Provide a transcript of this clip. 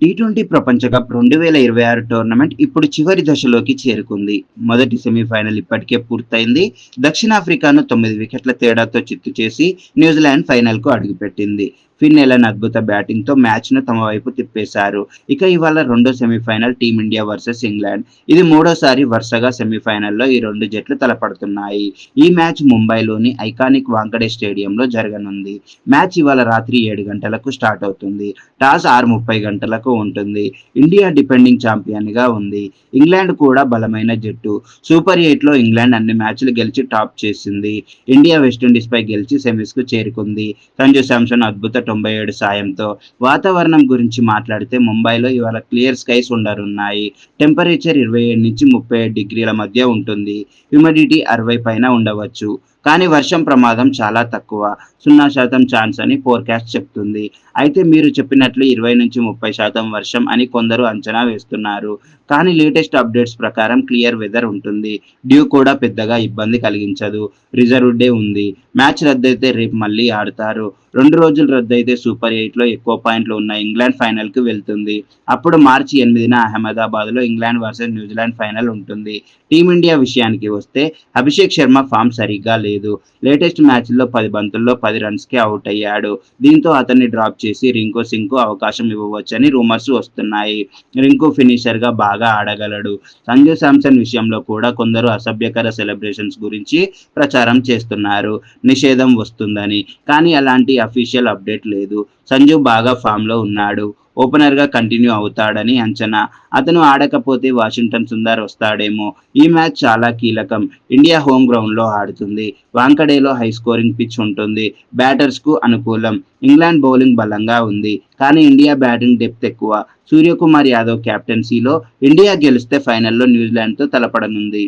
T20 ప్రపంచ cup 2026 tournament ఇప్పుడు చివరి దశలోకి చేరుకుంది. మొదటి సెమీఫైనల్ ఇప్పటికే పూర్తయింది. దక్షిణాఫ్రికాను 9 వికెట్ల తేడాతో చిత్తు చేసి న్యూజిలాండ్ ఫైనల్కు అడుగుపెట్టింది. ఫిన్ ఎలన్ అద్భుత బ్యాటింగ్తో మ్యాచ్ను తమ వైపు తిప్పేశారు. ఇక ఇవాళ రెండో సెమీఫైనల్ టీమిండియా వర్సెస్ ఇంగ్లాండ్. ఇది మూడోసారి వరుసగా సెమీఫైనల్లో ఈ రెండు జట్లు తలపడుతున్నాయి. ఈ మ్యాచ్ ముంబైలోని ఐకానిక్ వాంకడే స్టేడియంలో జరగనుంది. మ్యాచ్ ఇవాళ రాత్రి 7 గంటలకు స్టార్ట్ అవుతుంది. టాస్ 6:30 గంటలకు ఉంటుంది. ఇండియా డిపెండింగ్ ఛాంపియన్గా ఉంది. ఇంగ్లాండ్ కూడా బలమైన జట్టు. సూపర్ 8లో ఇంగ్లాండ్ అన్ని మ్యాచ్లు గెలిచి టాప్ చేసింది. ఇండియా వెస్టిండీస్పై గెలిచి సెమీస్కు చేరుకుంది. సంజు శాంసన్ అద్భుత 97 సాయంతో. వాతావరణం గురించి మాట్లాడితే ముంబైలో ఇవాళ క్లియర్ స్కైస్ ఉండనున్నాయి. టెంపరేచర్ 27 నుంచి 37 డిగ్రీల మధ్య ఉంటుంది. హ్యూమిడిటీ 60 పైన ఉండవచ్చు. కానీ వర్షం ప్రమాదం చాలా తక్కువ, 0% ఛాన్స్ అని ఫోర్కాస్ట్ చెప్తుంది. అయితే మీరు చెప్పినట్లు 20 నుంచి 30% వర్షం అని కొందరు అంచనా వేస్తున్నారు. కానీ లేటెస్ట్ అప్డేట్స్ ప్రకారం క్లియర్ వెదర్ ఉంటుంది. డ్యూ కూడా పెద్దగా ఇబ్బంది కలిగించదు. రిజర్వ్ డే ఉంది. మ్యాచ్ రద్దయితే రేపు మళ్ళీ ఆడతారు. 2 రోజులు రద్దయితే సూపర్ 8లో ఎక్కువ పాయింట్లు ఉన్న ఇంగ్లాండ్ ఫైనల్కి వెళ్తుంది. అప్పుడు మార్చి 8న అహ్మదాబాద్లో ఇంగ్లాండ్ వర్సెస్ న్యూజిలాండ్ ఫైనల్ ఉంటుంది. టీమిండియా విషయానికి వస్తే అభిషేక్ శర్మ ఫామ్ సరిగ్గా లేదు. లేటెస్ట్ మ్యాచ్లో 10 బంతుల్లో 10 రన్స్కే అవుట్ అయ్యాడు. దీంతో అతన్ని డ్రాప్ చేసి రింకు సింగ్కు అవకాశం ఇవ్వవచ్చని రూమర్స్ వస్తున్నాయి. రింకు ఫినిషర్గా బాగా ఆడగలడు. సంజు శాంసన్ విషయంలో కూడా కొందరు అసభ్యకర సెలబ్రేషన్స్ గురించి ప్రచారం చేస్తున్నారు. నిషేధం వస్తుందని. కానీ అలాంటి అఫీషియల్ అప్డేట్ లేదు. సంజు బాగా ఫామ్లో ఉన్నాడు. ఓపెనర్గా కంటిన్యూ అవుతాడని అంచనా. అతను ఆడకపోతే వాషింగ్టన్ సుందర్ వస్తాడేమో. ఈ మ్యాచ్ చాలా కీలకం. ఇండియా హోమ్ గ్రౌండ్లో ఆడుతుంది. వాంకడేలో హై స్కోరింగ్ పిచ్ ఉంటుంది. బ్యాటర్స్కు అనుకూలం. ఇంగ్లాండ్ బౌలింగ్ బలంగా ఉంది. కానీ ఇండియా బ్యాటింగ్ డెప్త్ ఎక్కువ. సూర్యకుమార్ యాదవ్ కెప్టెన్సీలో ఇండియా గెలిస్తే ఫైనల్లో న్యూజిలాండ్తో తలపడనుంది.